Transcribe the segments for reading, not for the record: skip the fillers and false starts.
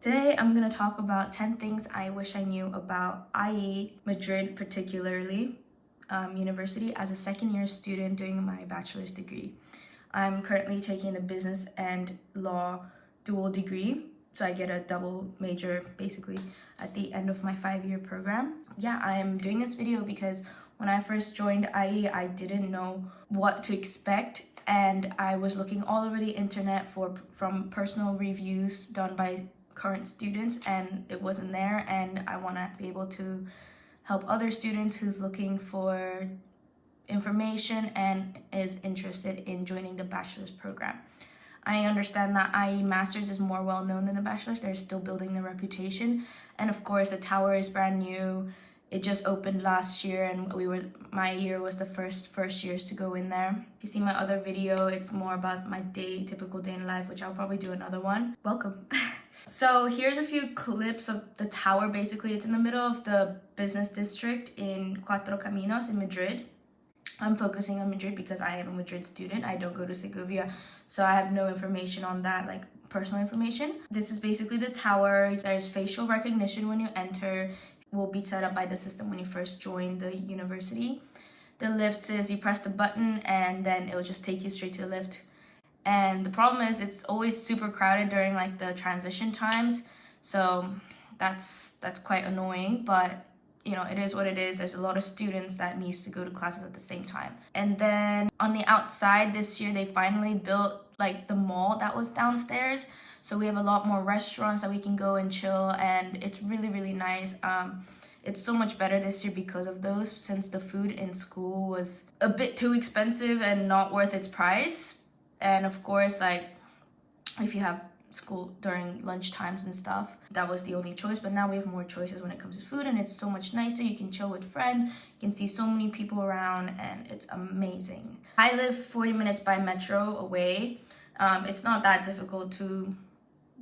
Today, I'm going to talk about 10 things I wish I knew about IE Madrid, particularly University, as a second-year student doing my bachelor's degree. I'm currently taking the business and law dual degree, so I get a double major basically at the end of my 5-year program. Yeah, I'm doing this video because when I first joined IE, I didn't know what to expect, and I was looking all over the internet from personal reviews done by current students, and it wasn't there, and I want to be able to help other students who's looking for information and is interested in joining the bachelor's program. I understand that IE Masters is more well known than the bachelor's. They're still building their reputation, and of course the tower is brand new. It just opened last year, and my year was the first years to go in there. If you see my other video, it's more about my typical day in life, which I'll probably do another one. Welcome. So here's a few clips of the tower. Basically, it's in the middle of the business district in Cuatro Caminos in Madrid. I'm focusing on Madrid because I am a Madrid student. I don't go to Segovia, so I have no information on that, like personal information. This is basically the tower. There's facial recognition when you enter. Will be set up by the system when you first join the university. The lift is you press the button and then it will just take you straight to the lift. And the problem is it's always super crowded during like the transition times, so that's quite annoying, but you know, it is what it is. There's a lot of students that needs to go to classes at the same time. And then on the outside this year, they finally built like the mall that was downstairs, so we have a lot more restaurants that we can go and chill, and it's really nice. It's so much better this year because of those, since the food in school was a bit too expensive and not worth its price. And of course, like if you have school during lunch times and stuff, that was the only choice. But now we have more choices when it comes to food, and it's so much nicer. You can chill with friends, you can see so many people around, and it's amazing. I live 40 minutes by metro away. It's not that difficult to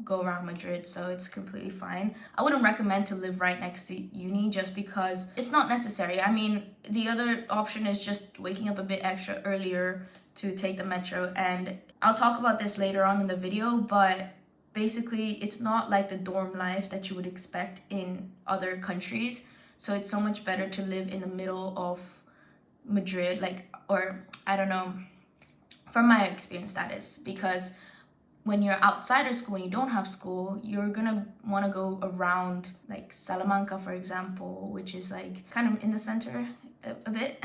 go around Madrid, so it's completely fine. I wouldn't recommend to live right next to uni just because it's not necessary. I mean, the other option is just waking up a bit extra earlier to take the metro, and I'll talk about this later on in the video, but basically it's not like the dorm life that you would expect in other countries. So it's so much better to live in the middle of Madrid, like, or I don't know, from my experience that is, because when you're outside of school, when you don't have school, you're gonna want to go around like Salamanca, for example, which is like kind of in the center a bit.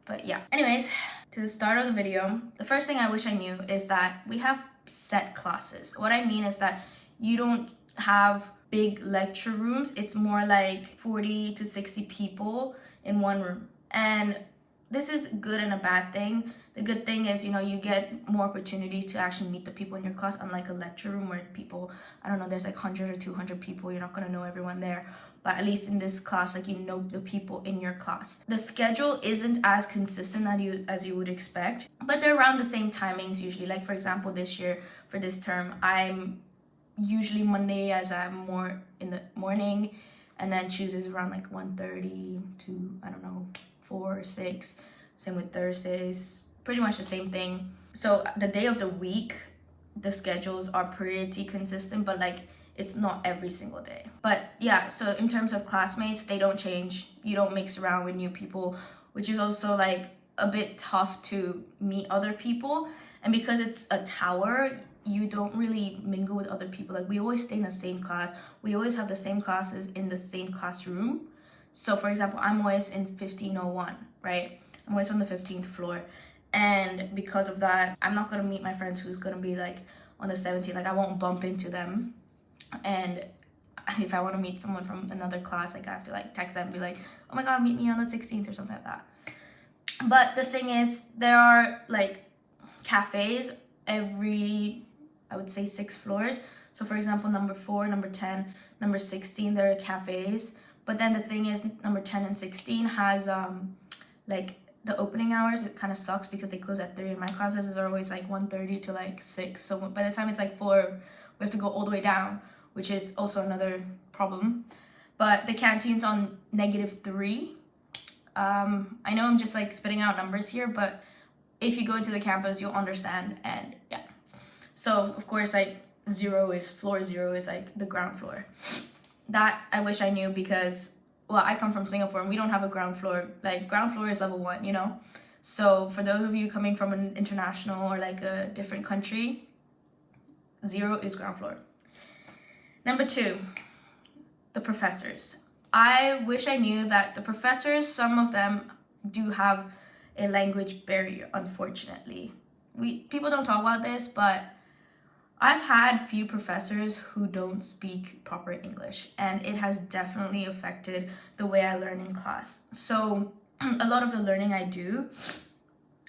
But yeah, anyways, to the start of the video, the first thing I wish I knew is that we have set classes. What I mean is that you don't have big lecture rooms. It's more like 40 to 60 people in one room, and this is good and a bad thing. The good thing is, you know, you get more opportunities to actually meet the people in your class, unlike a lecture room where people, I don't know, there's like 100 or 200 people, you're not gonna know everyone there. But at least in this class, like, you know the people in your class. The schedule isn't as consistent as you would expect, but they're around the same timings usually. Like for example, this year for this term, I'm usually Monday as I'm more in the morning, and then Tuesdays around like 1:30 to, I don't know, 4 or 6. Same with Thursdays, pretty much the same thing. So the day of the week, the schedules are pretty consistent, but like it's not every single day. But yeah, so in terms of classmates, they don't change. You don't mix around with new people, which is also like a bit tough to meet other people. And because it's a tower, you don't really mingle with other people. Like we always stay in the same class. We always have the same classes in the same classroom. So for example, I'm always in 1501, right? I'm always on the 15th floor. And because of that, I'm not gonna meet my friends who's gonna be like on the 17th. Like I won't bump into them. And if I want to meet someone from another class, like I have to like text them and be like, oh my god, meet me on the 16th or something like that. But the thing is, there are like cafes every, I would say, 6 floors. So for example, number 4, number 10, number 16, there are cafes. But then the thing is, number 10 and 16 has like the opening hours. It kind of sucks because they close at 3, and my classes are always like 1:30 to like 6. So by the time it's like 4, we have to go all the way down, which is also another problem. But the canteen's on -3. I know I'm just like spitting out numbers here, but if you go into the campus, you'll understand. And yeah, so of course, like floor zero is like the ground floor. That I wish I knew because, well, I come from Singapore and we don't have a ground floor. Like, ground floor is level 1, you know? So for those of you coming from an international or like a different country, 0 is ground floor. Number 2, the professors. I wish I knew that the professors, some of them do have a language barrier, unfortunately. People don't talk about this, but I've had few professors who don't speak proper English, and it has definitely affected the way I learn in class. So a lot of the learning I did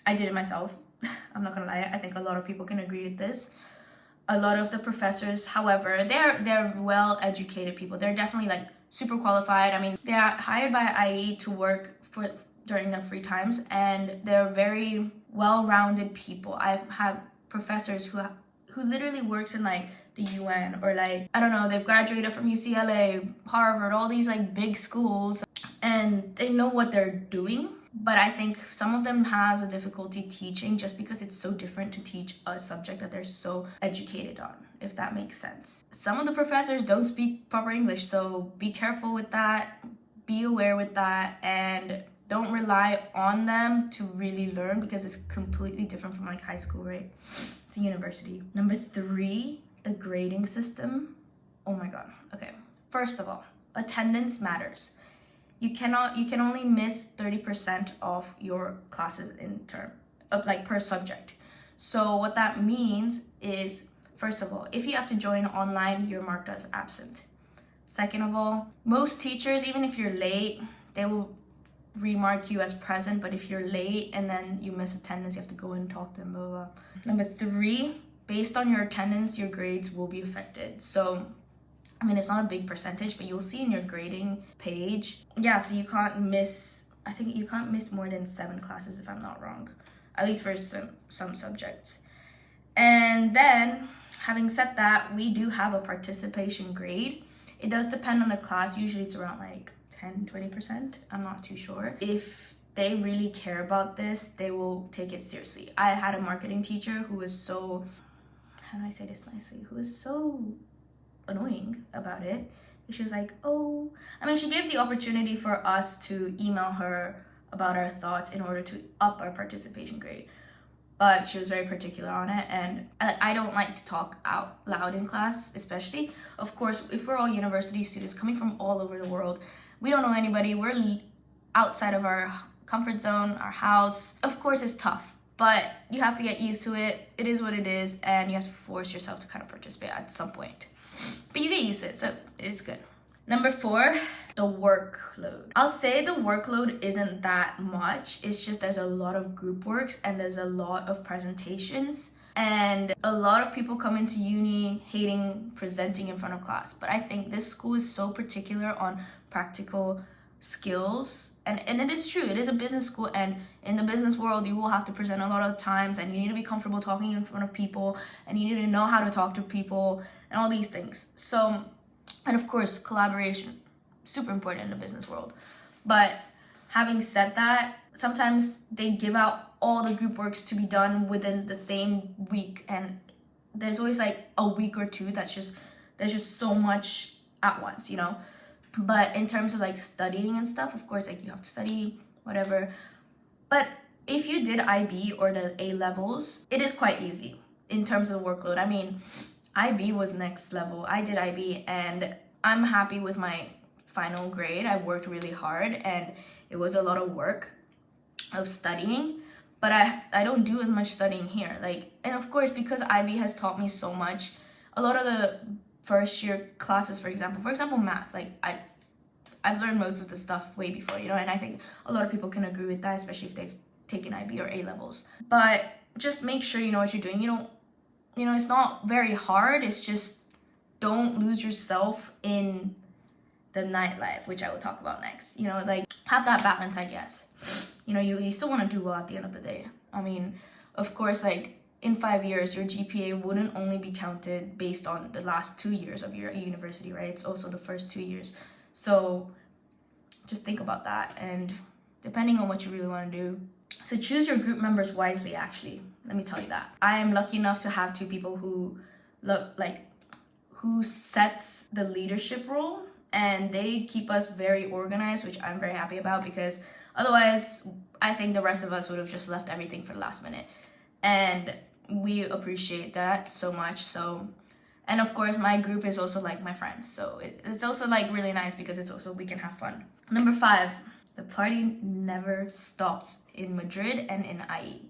it myself. I'm not gonna lie, I think a lot of people can agree with this. A lot of the professors, however, they're well-educated people. They're definitely like super qualified. I mean, they are hired by IE to work during their free times, and they're very well-rounded people. I've had professors who literally works in like the UN, or like, I don't know, they've graduated from UCLA, Harvard, all these like big schools, and they know what they're doing. But I think some of them has a difficulty teaching just because it's so different to teach a subject that they're so educated on, if that makes sense. Some of the professors don't speak proper English, so be careful with that, be aware with that, and don't rely on them to really learn, because it's completely different from like high school, right? To university. Number 3, the grading system. Oh my god. Okay. First of all, attendance matters. You can only miss 30% of your classes in term of like per subject. So what that means is, first of all, if you have to join online, you're marked as absent. Second of all, most teachers, even if you're late, they will remark you as present, but if you're late and then you miss attendance, you have to go and talk to them, blah, blah, blah. Number 3, based on your attendance, your grades will be affected. So I mean, it's not a big percentage, but you'll see in your grading page. Yeah, so you can't miss, I think you can't miss more than 7 classes if I'm not wrong, at least for some subjects. And then, having said that, we do have a participation grade. It does depend on the class. Usually it's around like 10-20%. I'm not too sure. If they really care about this, they will take it seriously. I had a marketing teacher who was so, how do I say this nicely? Who was so annoying about it. She was like, oh, I mean, she gave the opportunity for us to email her about our thoughts in order to up our participation grade, but she was very particular on it, and I don't like to talk out loud in class, especially. Of course, if we're all university students coming from all over the world, we don't know anybody, we're outside of our comfort zone, our house. Of course, it's tough, but you have to get used to it. It is what it is, and you have to force yourself to kind of participate at some point. But you get used to it, so it's good. Number 4, the workload. I'll say the workload isn't that much. It's just there's a lot of group works and there's a lot of presentations. And a lot of people come into uni hating presenting in front of class. But I think this school is so particular on practical skills. And it is true, it is a business school, and in the business world you will have to present a lot of times, and you need to be comfortable talking in front of people, and you need to know how to talk to people and all these things. So, and of course, collaboration, super important in the business world. But having said that, sometimes they give out all the group works to be done within the same week, and there's always like a week or two there's just so much at once, you know. But in terms of like studying and stuff, of course, like you have to study, whatever. But if you did IB or the A levels, it is quite easy in terms of the workload. I mean, IB was next level. I did IB and I'm happy with my final grade. I worked really hard and it was a lot of work of studying, but I don't do as much studying here. Like, and of course, because IB has taught me so much, a lot of the first year classes, for example math, like I've learned most of the stuff way before, you know, and I think a lot of people can agree with that, especially if they've taken IB or A levels. But just make sure you know what you're doing. You know, it's not very hard. It's just don't lose yourself in the nightlife, which I will talk about next. You know, like have that balance, I guess. You know, you still want to do well at the end of the day. I mean, of course, like in 5 years, your GPA wouldn't only be counted based on the last 2 years of your university, right? It's also the first 2 years. So just think about that, and depending on what you really want to do. So choose your group members wisely, actually. Let me tell you that. I am lucky enough to have 2 people who who sets the leadership role, and they keep us very organized, which I'm very happy about, because otherwise I think the rest of us would have just left everything for the last minute, and we appreciate that so much. So, and of course my group is also like my friends, so it's also like really nice because it's also we can have fun. Number 5, the party never stops in Madrid and in IE.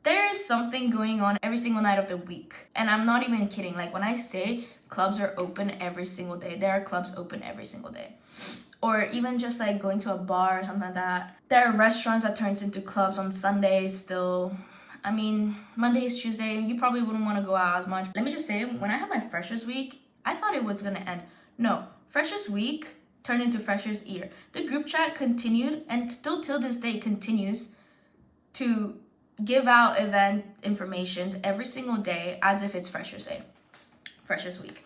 There is something going on every single night of the week. And I'm not even kidding. Like when I say clubs are open every single day, there are clubs open every single day. Or even just like going to a bar or something like that. There are restaurants that turns into clubs on Sundays still. I mean, Mondays, Tuesday, you probably wouldn't want to go out as much. Let me just say, when I had my Freshers Week, I thought it was going to end. No, Freshers Week turned into Freshers Year. The group chat continued, and still till this day continues to give out event information every single day as if it's Freshers Day, Freshers Week.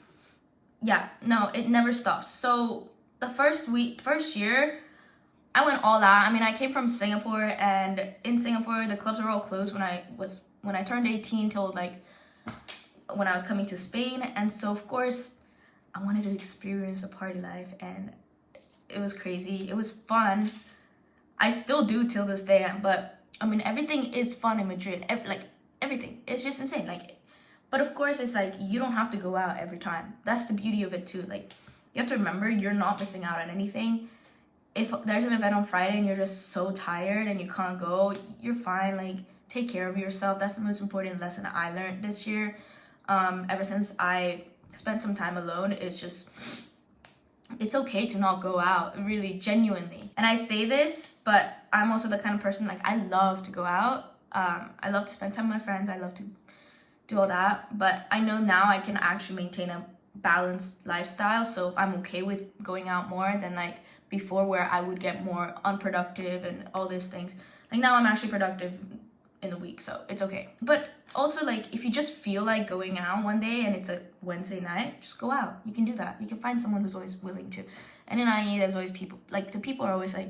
Yeah, no, it never stops. So the first year, I went all out. I mean, I came from Singapore, and in Singapore, the clubs were all closed when I turned 18 till like when I was coming to Spain. And so of course, I wanted to experience the party life, and it was crazy. It was fun. I still do till this day, but I mean, everything is fun in Madrid. Everything. It's just insane. But of course, it's like you don't have to go out every time. That's the beauty of it too. Like, you have to remember you're not missing out on anything. If there's an event on Friday and you're just so tired and you can't go, you're fine. Like, take care of yourself. That's the most important lesson I learned this year. Ever since I spent some time alone, it's okay to not go out, really, genuinely. And I say this, but I'm also the kind of person, like, I love to go out. I love to spend time with my friends. I love to do all that. But I know now I can actually maintain a balanced lifestyle. So I'm okay with going out more than, like, before, where I would get more unproductive and all these things. Like, now I'm actually productive in the week, so it's okay. But also, like, if you just feel like going out one day and it's a Wednesday night, just go out. You can do that. You can find someone who's always willing to. And in IE, there's always people, like, the people are always like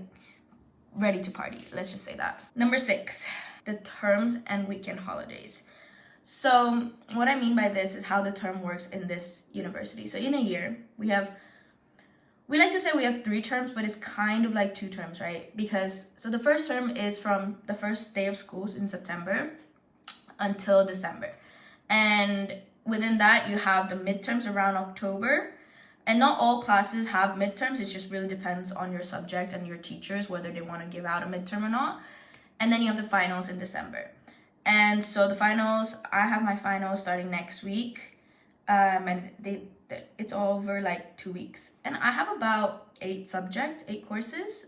ready to party. Let's just say that. Number 6, the terms and weekend holidays. So what I mean by this is how the term works in this university. So in a year, we like to say we have 3 terms, but it's kind of like 2 terms, right? Because, so the first term is from the first day of schools in September until December. And within that, you have the midterms around October. And not all classes have midterms. It just really depends on your subject and your teachers, whether they want to give out a midterm or not. And then you have the finals in December. And so the finals, I have my finals starting next week. And it's over like 2 weeks. And I have about 8 courses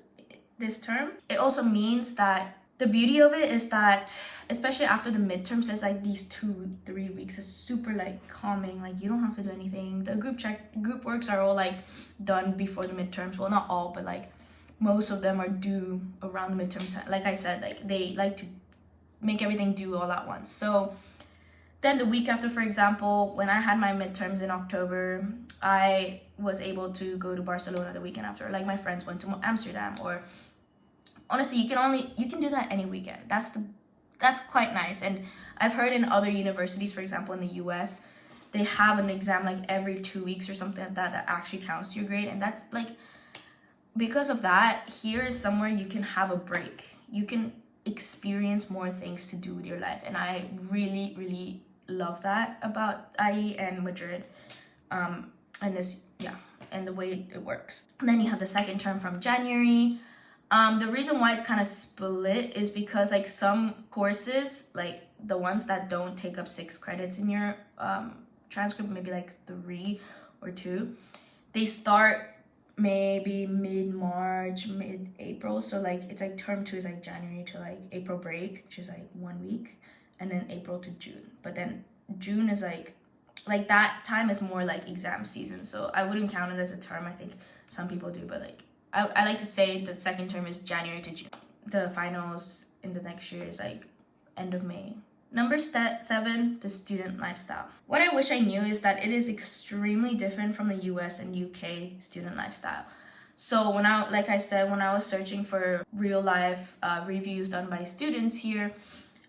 this term. It also means that the beauty of it is that, especially after the midterms, there's like these 2-3 weeks is super like calming. Like, you don't have to do anything. The group works are all like done before the midterms. Well, not all, but like most of them are due around the midterms. Like I said, like they like to make everything due all at once. So then the week after, for example, when I had my midterms in October, I was able to go to Barcelona the weekend after. Like, my friends went to Amsterdam. Or honestly, you can do that any weekend. That's quite nice. And I've heard in other universities, for example, in the US, they have an exam like every 2 weeks or something like that actually counts to your grade. And that's like, because of that, here is somewhere you can have a break. You can experience more things to do with your life. And I really, really love that about IE and Madrid, and the way it works. And then you have the second term from January. The reason why it's kind of split is because like some courses, like the ones that don't take up 6 credits in your transcript, maybe like 3 or 2, they start maybe mid-March, mid-April. So like it's like term 2 is like January to like April break, which is like 1 week, and then April to June. But then June is like that time is more like exam season. So I wouldn't count it as a term. I think some people do, but like I like to say the second term is January to June. The finals in the next year is like end of May. Number 7, the student lifestyle. What I wish I knew is that it is extremely different from the US and UK student lifestyle. So when I was searching for real life reviews done by students here,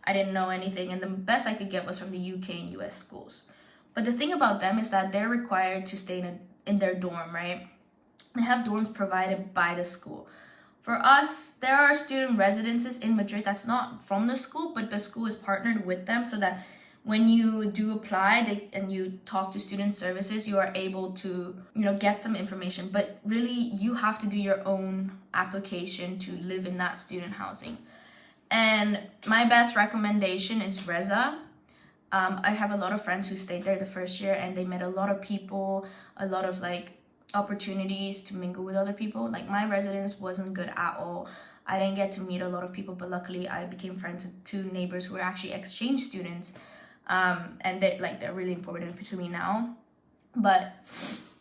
I didn't know anything, and the best I could get was from the UK and US schools. But the thing about them is that they're required to stay in their dorm, right? They have dorms provided by the school. For us, there are student residences in Madrid that's not from the school, but the school is partnered with them so that when you do apply and you talk to student services, you are able to, get some information. But really, you have to do your own application to live in that student housing. And my best recommendation is Reza. I have a lot of friends who stayed there the first year, and they met a lot of people, a lot of opportunities to mingle with other people. My residence wasn't good at all. I didn't get to meet a lot of people, but luckily I became friends with two neighbors who were actually exchange students, and they're really important to me now. But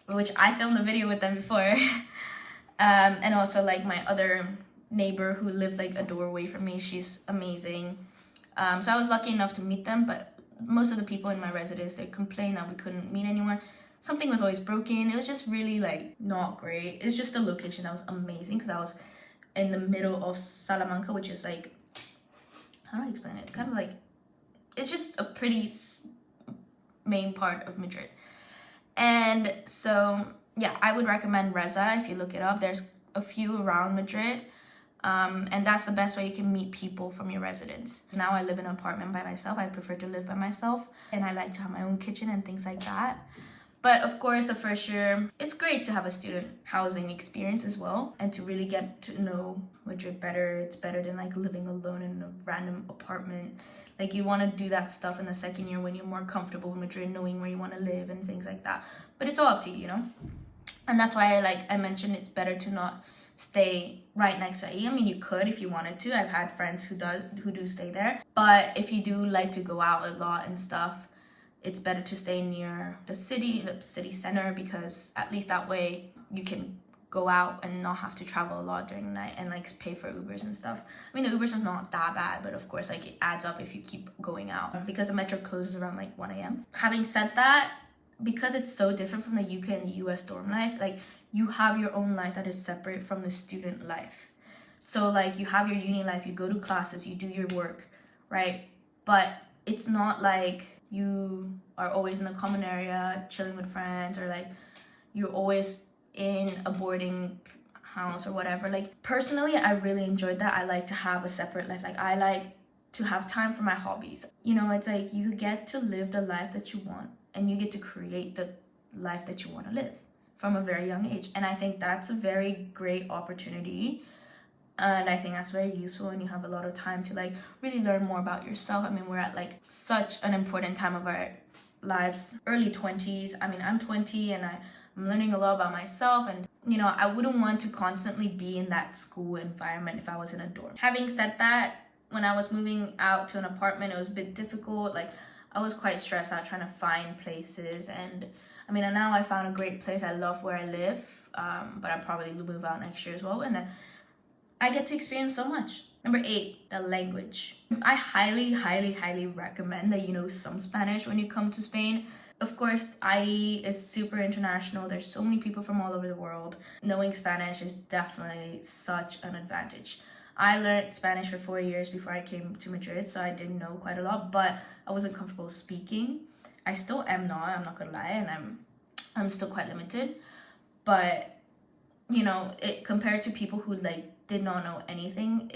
which I filmed a video with them before, and also my other neighbor who lived a doorway from me. She's amazing. So I was lucky enough to meet them, but most of the people in my residence, they complained that we couldn't meet anyone. Something was always broken. It was just really not great. It's just the location that was amazing because I was in the middle of Salamanca, which is how do I explain it? It's kind of it's just a pretty main part of Madrid. And so yeah, I would recommend Reza if you look it up. There's a few around Madrid. And that's the best way you can meet people from your residence. Now I live in an apartment by myself. I prefer to live by myself, and I like to have my own kitchen and things like that. But of course, the first year, it's great to have a student housing experience as well, and to really get to know Madrid better. It's better than living alone in a random apartment. You want to do that stuff in the second year when you're more comfortable with Madrid, knowing where you want to live and things like that. But it's all up to you, And that's why I mentioned it's better to not stay right next to IE. I mean, you could if you wanted to. I've had friends who do stay there. But if you do like to go out a lot and stuff, it's better to stay near the city center, because at least that way you can go out and not have to travel a lot during the night and pay for Ubers and stuff. I mean, the Ubers is not that bad, but of course it adds up if you keep going out, because the metro closes around 1 a.m. Having said that, because it's so different from the UK and the US dorm life, you have your own life that is separate from the student life. So you have your uni life, you go to classes, you do your work, right? But it's not you are always in a common area chilling with friends, or you're always in a boarding house or whatever. Personally, I really enjoyed that. I like to have a separate life. I like to have time for my hobbies. It's you get to live the life that you want, and you get to create the life that you want to live from a very young age. And I think that's a very great opportunity, and I think that's very useful, and you have a lot of time to really learn more about yourself. I mean, we're at such an important time of our lives, early 20s. I mean, I'm 20 and I'm learning a lot about myself, and I wouldn't want to constantly be in that school environment if I was in a dorm. Having said that, when I was moving out to an apartment, it was a bit difficult. I was quite stressed out trying to find places, and I mean, and now I found a great place. I love where I live, but I'll probably move out next year as well, and I get to experience so much. Number 8, the language. I highly, highly, highly recommend that you know some Spanish when you come to Spain. Of course, IE is super international. There's so many people from all over the world. Knowing Spanish is definitely such an advantage. I learned Spanish for 4 years before I came to Madrid, so I didn't know quite a lot, but I wasn't comfortable speaking. I still am not, I'm not gonna lie, and I'm still quite limited. But, it compared to people who did not know anything,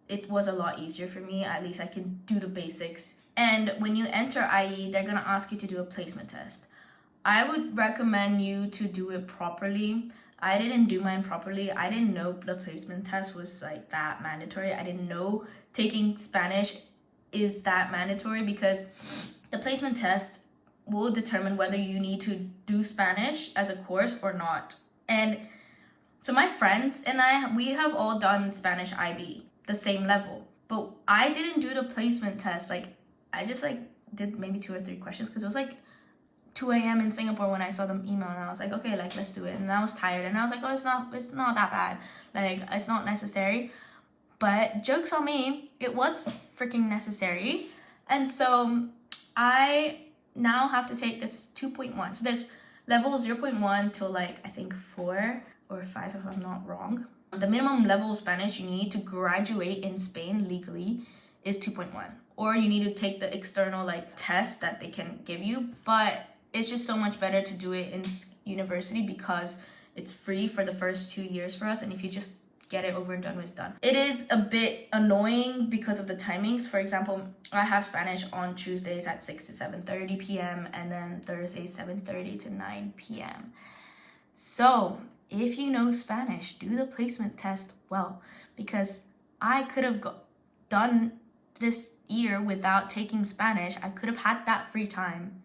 it was a lot easier for me. At least I can do the basics. And when you enter IE, they're gonna ask you to do a placement test. I would recommend you to do it properly. I didn't do mine properly. I didn't know the placement test was that mandatory. I didn't know taking Spanish is that mandatory, because the placement test will determine whether you need to do Spanish as a course or not. And so my friends and we have all done Spanish IB, the same level, but I didn't do the placement test. I just did maybe 2 or 3 questions, because it was 2 a.m. in Singapore when I saw the email, and I was okay, let's do it. And I was tired, and I was oh, it's not that bad. It's not necessary. But joke's on me, it was freaking necessary. And so I now have to take this 2.1. So there's level 0.1 till I think 4 or 5 if I'm not wrong. The minimum level of Spanish you need to graduate in Spain legally is 2.1 or you need to take the external like test that they can give you. But it's just so much better to do it in university because it's free for the first 2 years for us, and if you just get it over and done with, it's done. It is a bit annoying because of the timings. For example, I have Spanish on Tuesdays at 6 to 7:30 p.m. and then Thursdays 7:30 to 9 p.m. So if you know Spanish, do the placement test well, because I could have done this year without taking Spanish. I could have had that free time,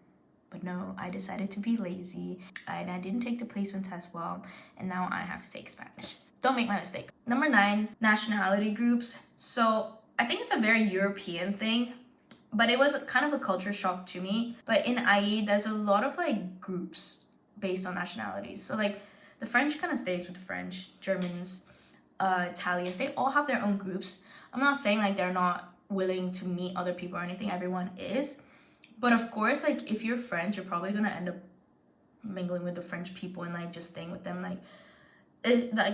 but no, I decided to be lazy and I didn't take the placement test well, and now I have to take Spanish. Don't make my mistake. Number 9, nationality groups. So I think it's a very European thing, but it was kind of a culture shock to me. But in IE, there's a lot of like groups based on nationalities. So like the French kind of stays with the French, Germans, Italians, they all have their own groups. I'm not saying like they're not willing to meet other people or anything, everyone is. But of course, like if you're French, you're probably gonna end up mingling with the French people and like just staying with them. Like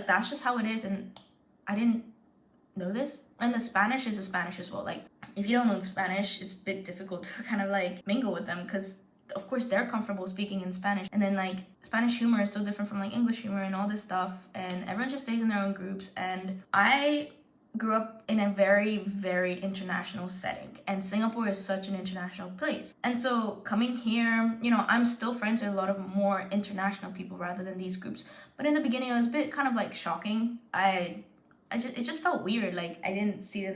that's just how it is, and I didn't know this. And the Spanish is the Spanish as well. Like if you don't know Spanish, it's a bit difficult to kind of like mingle with them, because of course they're comfortable speaking in Spanish, and then like Spanish humor is so different from like English humor and all this stuff, and everyone just stays in their own groups. And I grew up in a very, very international setting, and Singapore is such an international place. And so coming here, you know, I'm still friends with a lot of more international people rather than these groups. But in the beginning, it was a bit kind of like shocking. It just felt weird. Like I didn't see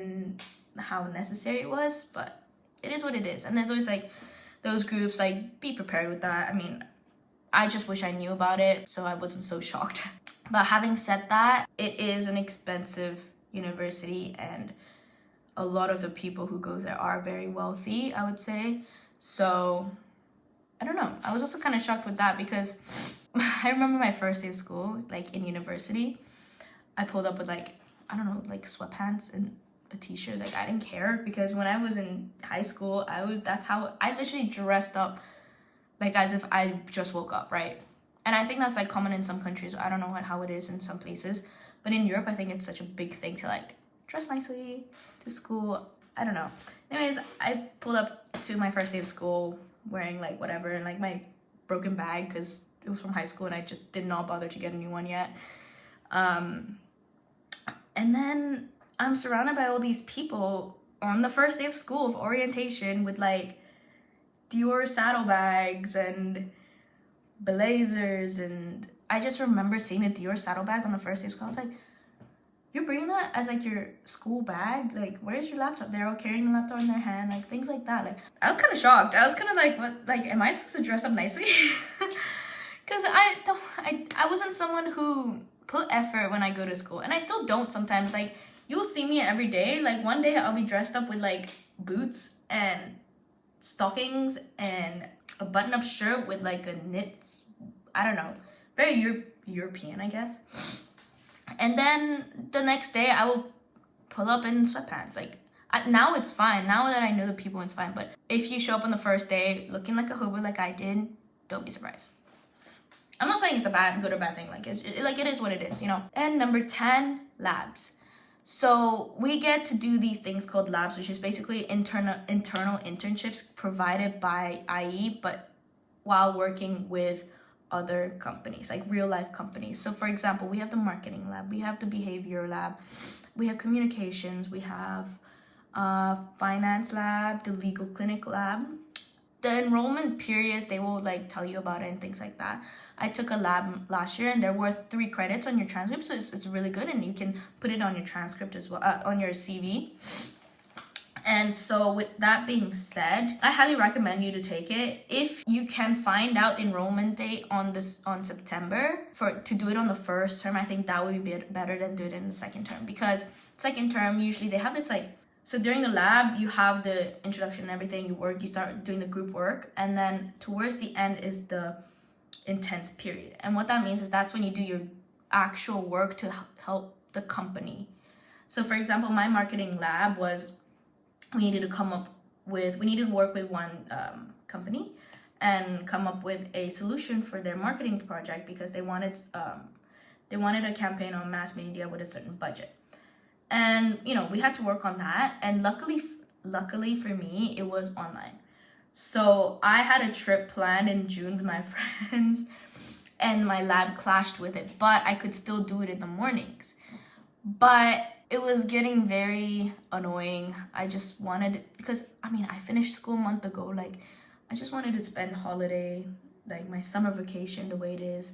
how necessary it was, but it is what it is. And there's always like those groups, like be prepared with that. I mean, I just wish I knew about it so I wasn't so shocked. But having said that, it is an expensive university, and a lot of the people who go there are very wealthy, I would say. So I don't know, I was also kind of shocked with that, because I remember my first day of school, like in university, I pulled up with like, I don't know, like sweatpants and a t-shirt. Like I didn't care, because when I was in high school, that's how I literally dressed up, like as if I just woke up, right? And I think that's like common in some countries. I don't know how it is in some places, but in Europe, I think it's such a big thing to like dress nicely to school. I don't know. Anyways, I pulled up to my first day of school wearing like whatever, and like my broken bag, because it was from high school and I just did not bother to get a new one yet. And then I'm surrounded by all these people on the first day of school of orientation with like Dior saddlebags and blazers, and I just remember seeing a Dior saddlebag on the first day of school. I was like, you're bringing that as like your school bag? Like, where's your laptop? They're all carrying the laptop in their hand, like things like that. Like, I was kind of shocked. I was kind of like, what? Like, am I supposed to dress up nicely? Because I wasn't someone who put effort when I go to school, and I still don't sometimes. Like, you'll see me every day. Like, one day I'll be dressed up with like boots and stockings and a button-up shirt with like a knit, I don't know, very European, I guess. And then the next day I will pull up in sweatpants. Like now it's fine. Now that I know the people, it's fine. But if you show up on the first day looking like a hobo like I did, don't be surprised. I'm not saying it's a good or bad thing. Like it is what it is, you know. And number 10, labs. So we get to do these things called labs, which is basically internal internships provided by IE, but while working with other companies, like real life companies. So for example, we have the marketing lab, we have the behavior lab, we have communications, we have finance lab, the legal clinic lab. The enrollment periods, they will like tell you about it and things like that. I took a lab last year and they're worth 3 credits on your transcript, so it's really good, and you can put it on your transcript as well, on your CV. And so with that being said, I highly recommend you to take it. If you can find out the enrollment date on September to do it on the first term, I think that would be better than do it in the second term, because second term usually they have this like, so during the lab you have the introduction and everything, you start doing the group work, and then towards the end is the intense period. And what that means is that's when you do your actual work to help the company. So for example, my marketing lab was, we needed to work with one company and come up with a solution for their marketing project, because they wanted a campaign on mass media with a certain budget. And you know, we had to work on that, and luckily luckily for me, it was online. So I had a trip planned in June with my friends, and my lab clashed with it, but I could still do it in the mornings. But it was getting very annoying. I just wanted, because I finished school a month ago. Like, I just wanted to spend holiday, like my summer vacation the way it is,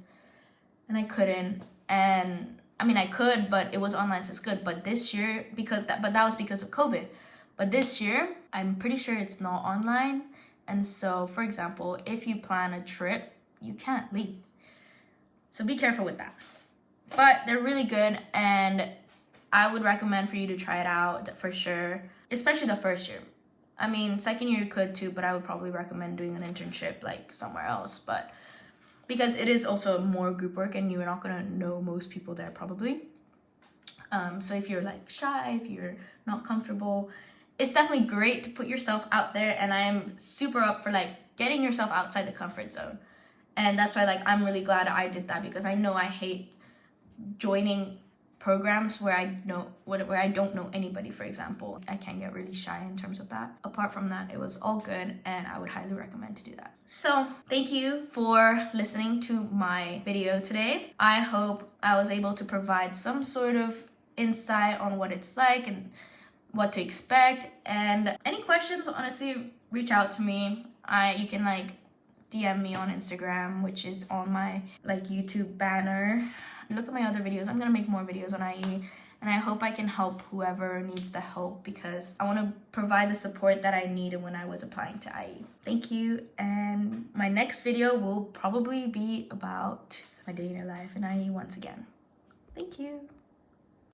and I couldn't. And I could, but it was online, so it's good. But this year, but that was because of COVID. But this year, I'm pretty sure it's not online. And so, for example, if you plan a trip, you can't leave. So be careful with that. But they're really good, and I would recommend for you to try it out for sure, especially the first year. Second year you could too, but I would probably recommend doing an internship like somewhere else. But because it is also more group work, and you're not gonna know most people there probably. So if you're like shy, if you're not comfortable, it's definitely great to put yourself out there, and I'm super up for like getting yourself outside the comfort zone. And that's why I'm really glad I did that, because I know I hate joining programs where I don't know anybody, for example. I can get really shy in terms of that. Apart from that, it was all good, and I would highly recommend to do that. So thank you for listening to my video today. I hope I was able to provide some sort of insight on what it's like and what to expect. And any questions, honestly, reach out to me. You can DM me on Instagram, which is on my YouTube banner. Look at my other videos. I'm gonna make more videos on IE, and I hope I can help whoever needs the help, because I want to provide the support that I needed when I was applying to IE. Thank you, and my next video will probably be about my day-to-day life in IE once again. Thank you.